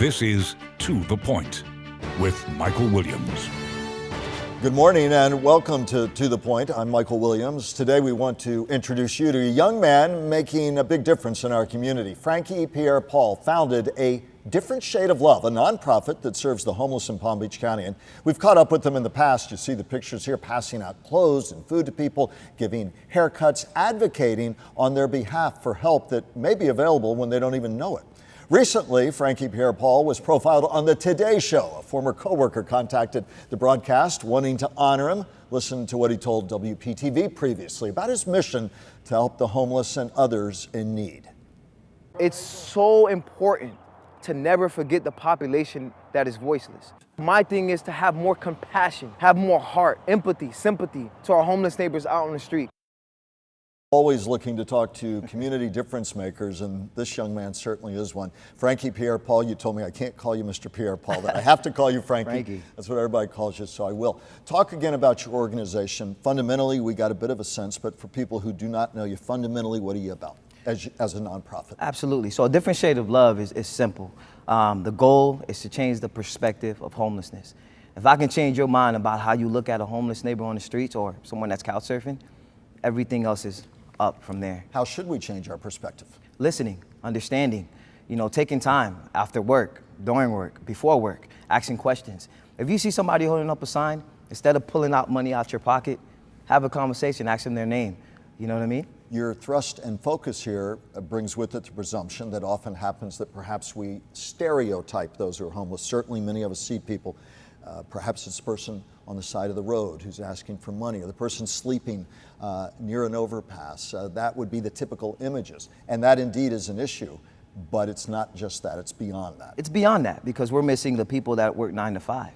This is To the Point with Michael Williams. Good morning and welcome to the Point. I'm Michael Williams. Today we want to introduce you to a young man making a big difference in our community. Frankie Pierre-Paul founded a Different Shade of Love, a nonprofit that serves the homeless in Palm Beach County. And we've caught up with them in the past. You see the pictures here, passing out clothes and food to people, giving haircuts, advocating on their behalf for help that may be available when they don't even know it. Recently, Frankie Pierre-Paul was profiled on the Today Show. A former coworker contacted the broadcast wanting to honor him. Listen to what he told WPTV previously about his mission to help the homeless and others in need. It's so important to never forget the population that is voiceless. My thing is to have more compassion, have more heart, empathy, sympathy to our homeless neighbors out on the street. Always looking to talk to community difference makers, and this young man certainly is one. Frankie Pierre-Paul, you told me I can't call you Mr. Pierre-Paul, that I have to call you Frankie. Frankie. That's what everybody calls you, so I will. Talk again about your organization. Fundamentally, we got a bit of a sense, but for people who do not know you, fundamentally, what are you about as a nonprofit? Absolutely. So a Different Shade of Love is simple. The goal is to change the perspective of homelessness. If I can change your mind about how you look at a homeless neighbor on the streets or someone that's couch surfing, everything else is up from there. How should we change our perspective? Listening, understanding, taking time after work, during work, before work, asking questions. If you see somebody holding up a sign, instead of pulling out money out your pocket, have a conversation, ask them their name. You know what I mean? Your thrust and focus here brings with it the presumption that often happens that perhaps we stereotype those who are homeless. Certainly many of us see people, perhaps it's a person on the side of the road who's asking for money, or the person sleeping near an overpass. That would be the typical images. And that indeed is an issue, but it's not just that, it's beyond that. It's beyond that because we're missing the people that work 9 to 5.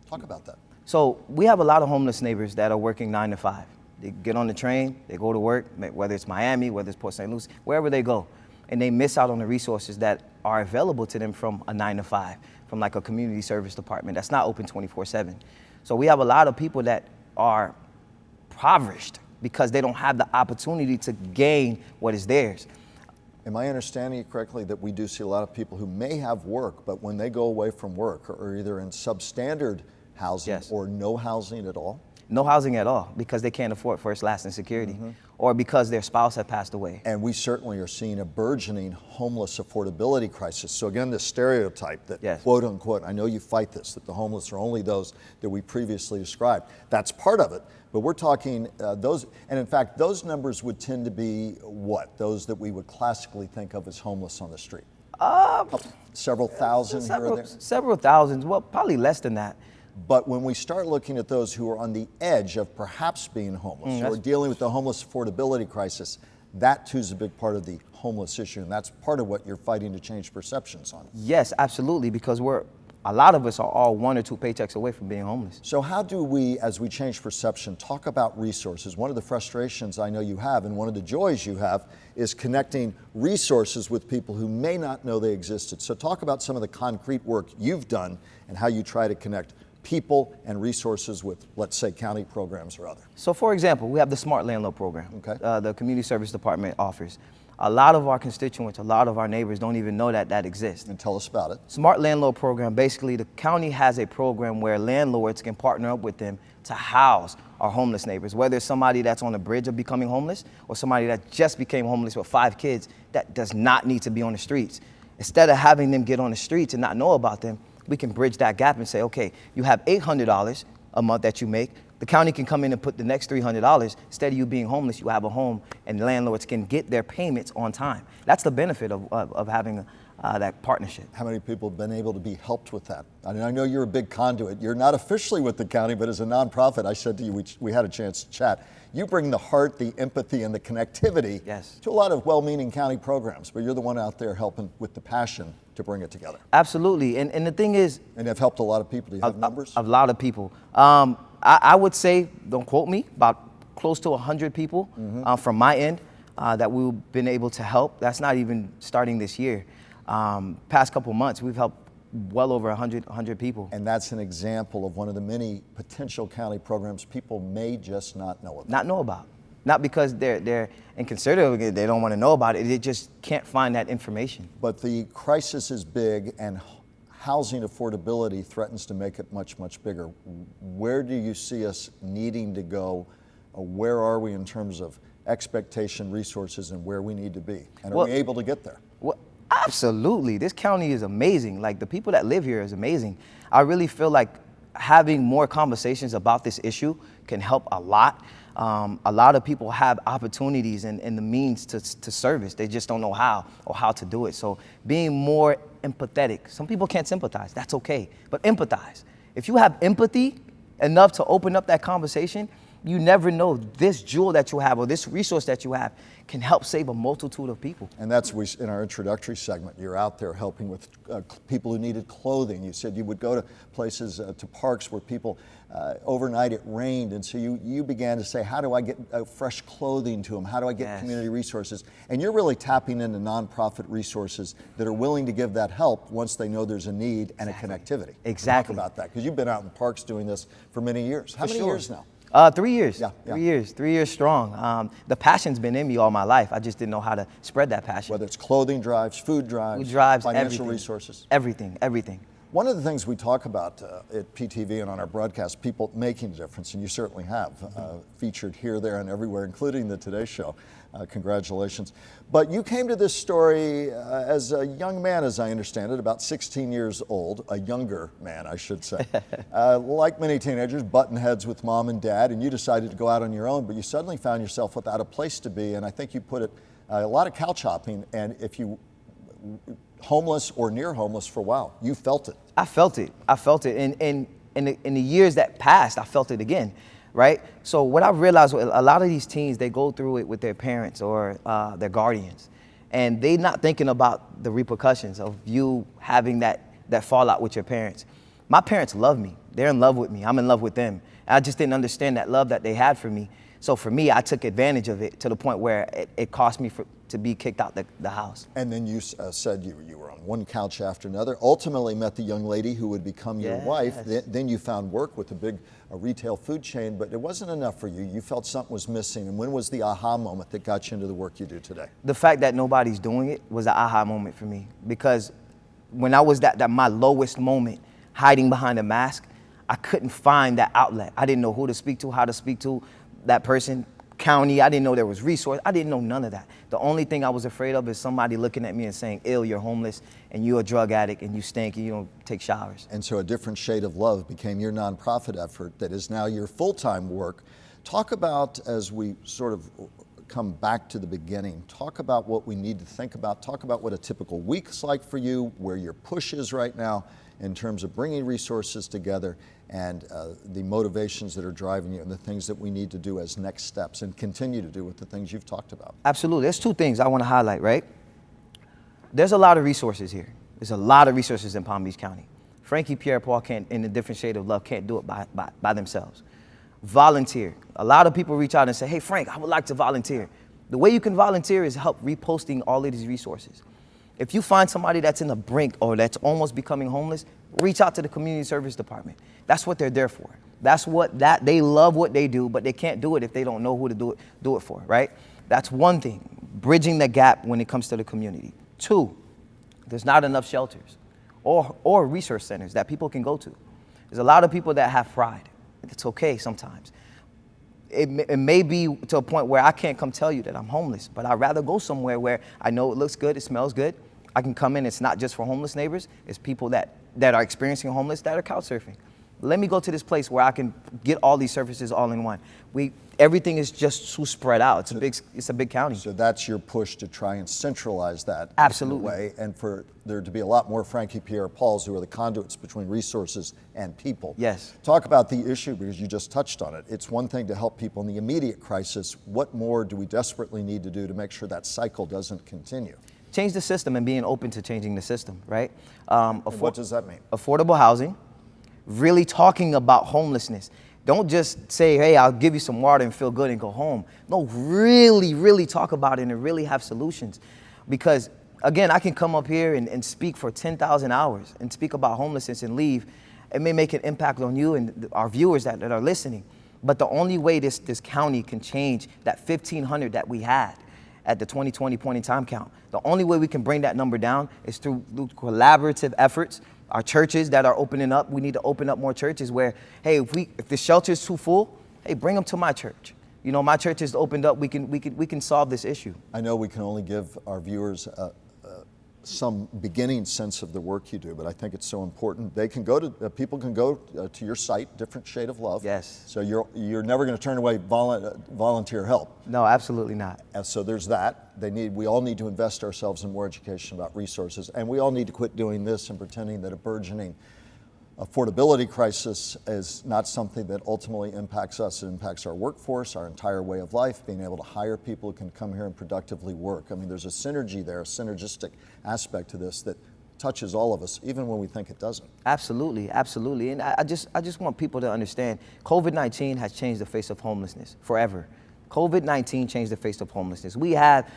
Talk about that. So we have a lot of homeless neighbors that are working 9 to 5. They get on the train, they go to work, whether it's Miami, whether it's Port St. Lucie, wherever they go, and they miss out on the resources that are available to them from a 9 to 5, from like a community service department that's not open 24/7. So we have a lot of people that are impoverished because they don't have the opportunity to gain what is theirs. Am I understanding it correctly that we do see a lot of people who may have work, but when they go away from work are either in substandard housing or no housing at all? No housing at all because they can't afford first, last, and security, or because their spouse had passed away. And we certainly are seeing a burgeoning homeless affordability crisis. So again, this stereotype that quote unquote, I know you fight this, that the homeless are only those that we previously described. That's part of it, but we're talking those, and in fact, those numbers would tend to be what? Those that we would classically think of as homeless on the street? Several thousand here or there? Several thousands, well, probably less than that. But when we start looking at those who are on the edge of perhaps being homeless, who are dealing with the homeless affordability crisis, that too is a big part of the homeless issue, and that's part of what you're fighting to change perceptions on. Yes, absolutely, because a lot of us are all 1 or 2 paychecks away from being homeless. So how do we, as we change perception, talk about resources? One of the frustrations I know you have, and one of the joys you have, is connecting resources with people who may not know they existed. So talk about some of the concrete work you've done and how you try to connect people and resources with, let's say, county programs or other. So for example, we have the Smart Landlord Program, the Community Service Department offers. A lot of our constituents, a lot of our neighbors don't even know that exists. And tell us about it. Smart Landlord Program, basically the county has a program where landlords can partner up with them to house our homeless neighbors, whether it's somebody that's on the bridge of becoming homeless or somebody that just became homeless with 5 kids that does not need to be on the streets. Instead of having them get on the streets and not know about them, we can bridge that gap and say, okay, you have $800 a month that you make. The county can come in and put the next $300. Instead of you being homeless, you have a home, and landlords can get their payments on time. That's the benefit of having that partnership. How many people have been able to be helped with that? I mean, I know you're a big conduit. You're not officially with the county, but as a nonprofit, I said to you, we had a chance to chat. You bring the heart, the empathy, and the connectivity to a lot of well-meaning county programs, but you're the one out there helping with the passion to bring it together. Absolutely, and the thing is... And have helped a lot of people. Do you have numbers? A lot of people. I would say, don't quote me, about close to 100 people from my end that we've been able to help. That's not even starting this year. Past couple months, we've helped well over 100 people. And that's an example of one of the many potential county programs people may just not know about. Not know about. Not because they're inconsiderate, they don't want to know about it, they just can't find that information. But the crisis is big, and housing affordability threatens to make it much, much bigger. Where do you see us needing to go? Where are we in terms of expectation, resources, and where we need to be? And are we able to get there? Well, absolutely. This county is amazing. Like, the people that live here is amazing. I really feel like having more conversations about this issue can help a lot. A lot of people have opportunities and the means to service. They just don't know how or how to do it. So being more empathetic. Some people can't sympathize. That's okay. But empathize. If you have empathy enough to open up that conversation, you never know this jewel that you have or this resource that you have can help save a multitude of people. And that's in our introductory segment. You're out there helping with people who needed clothing. You said you would go to places, to parks where people, overnight it rained. And so you began to say, how do I get fresh clothing to them? How do I get community resources? And you're really tapping into nonprofit resources that are willing to give that help once they know there's a need and a connectivity. Exactly. Talk about that, because you've been out in parks doing this for many years. How many years now? 3 years. Yeah. 3 years strong. The passion's been in me all my life. I just didn't know how to spread that passion. Whether it's clothing drives, food drives, financial everything. resources. Everything. One of the things we talk about at PTV and on our broadcast, people making a difference, and you certainly have, featured here, there, and everywhere, including the Today Show. Congratulations. But you came to this story as a young man, as I understand it, about 16 years old, a younger man, I should say. Like many teenagers, button heads with mom and dad, and you decided to go out on your own, but you suddenly found yourself without a place to be, and I think you put it, a lot of couch hopping, and if you homeless or near homeless for a while, you felt it. I felt it. And in the years that passed, I felt it again. Right? So what I realized, a lot of these teens, they go through it with their parents or their guardians, and they're not thinking about the repercussions of you having that fallout with your parents. My parents love me. They're in love with me. I'm in love with them. I just didn't understand that love that they had for me. So for me, I took advantage of it to the point where it cost me to be kicked out the house. And then you said you were on one couch after another, ultimately met the young lady who would become your wife. Then you found work with a big retail food chain, but it wasn't enough for you. You felt something was missing. And when was the aha moment that got you into the work you do today? The fact that nobody's doing it was an aha moment for me, because when I was at my lowest moment, hiding behind a mask, I couldn't find that outlet. I didn't know who to speak to, how to speak to that person, county. I didn't know there was resource. I didn't know none of that. The only thing I was afraid of is somebody looking at me and saying, "Ill, you're homeless, and you're a drug addict, and you stink, and you don't take showers." And so A Different Shade of Love became your nonprofit effort that is now your full-time work. Talk about, as we sort of come back to the beginning, talk about what we need to think about. Talk about what a typical week's like for you, where your push is right now in terms of bringing resources together, and the motivations that are driving you, and the things that we need to do as next steps and continue to do with the things you've talked about. Absolutely. There's two things I want to highlight, right? There's a lot of resources here. There's a lot of resources in Palm Beach County. Frankie Pierre-Paul can't, in A Different Shade of Love, can't do it by themselves. Volunteer. A lot of people reach out and say, "Hey, Frank, I would like to volunteer." The way you can volunteer is help reposting all of these resources. If you find somebody that's in the brink or that's almost becoming homeless, reach out to the community service department. That's what they're there for. They love what they do, but they can't do it if they don't know who to do it for, right? That's one thing, bridging the gap when it comes to the community. Two, there's not enough shelters or resource centers that people can go to. There's a lot of people that have pride. It's okay sometimes. It may be to a point where I can't come tell you that I'm homeless, but I'd rather go somewhere where I know it looks good, it smells good. I can come in, it's not just for homeless neighbors, it's people that are experiencing homeless that are couch surfing. Let me go to this place where I can get all these services all in one. Everything is just too spread out. It's a big county. So that's your push to try and centralize that. Absolutely. In a way, and for there to be a lot more Frankie Pierre-Pauls who are the conduits between resources and people. Yes. Talk about the issue, because you just touched on it. It's one thing to help people in the immediate crisis. What more do we desperately need to do to make sure that cycle doesn't continue? Change the system and being open to changing the system, right? What does that mean? Affordable housing, really talking about homelessness. Don't just say, "Hey, I'll give you some water and feel good and go home." No, really, really talk about it and really have solutions. Because again, I can come up here and speak for 10,000 hours and speak about homelessness and leave. It may make an impact on you and our viewers that are listening. But the only way this county can change that 1,500 that we had at the 2020 point in time count, the only way we can bring that number down is through collaborative efforts Our churches that are opening up, we need to open up more churches where, hey, if the shelter is too full, hey, bring them to my church. You know, my church is opened up. We can solve this issue. I know we can only give our viewers some beginning sense of the work you do, but I think it's so important. They can go to people can go to your site, Different Shade of Love. Yes. So you're never going to turn away volunteer help. No, absolutely not. And so there's that. We all need to invest ourselves in more education about resources, and we all need to quit doing this and pretending that a burgeoning affordability crisis is not something that ultimately impacts us. It impacts our workforce, our entire way of life, being able to hire people who can come here and productively work. I mean, there's a synergy there, a synergistic aspect to this that touches all of us, even when we think it doesn't. Absolutely, absolutely. And I just want people to understand, COVID-19 has changed the face of homelessness forever. COVID-19 changed the face of homelessness. We have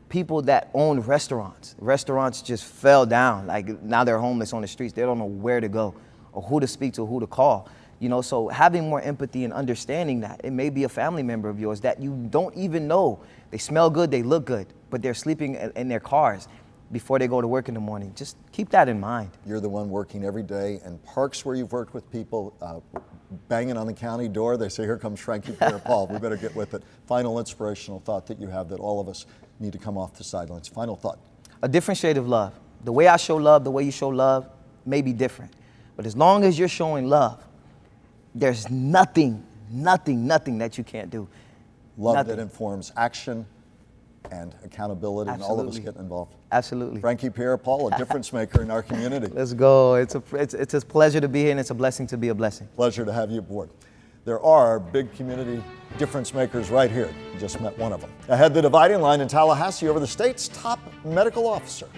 people that own restaurants. Restaurants just fell down. Like, now they're homeless on the streets. They don't know where to go or who to speak to, who to call. You know, so having more empathy and understanding that it may be a family member of yours that you don't even know. They smell good, they look good, but they're sleeping in their cars before they go to work in the morning. Just keep that in mind. You're the one working every day in parks where you've worked with people, banging on the county door. They say, here comes Frankie Pierre-Paul. We better get with it. Final inspirational thought that you have that all of us need to come off the sidelines. Final thought. A different shade of love. The way I show love, the way you show love may be different. But as long as you're showing love, there's nothing that you can't do. Love Nothing. that informs action and accountability, and all of us getting involved. Absolutely. Frankie Pierre-Paul, a difference maker in our community. Let's go. It's a pleasure to be here, and it's a blessing to be a blessing. Pleasure to have you aboard. There are big community difference makers right here. You just met one of them. Ahead, the dividing line in Tallahassee over the state's top medical officer.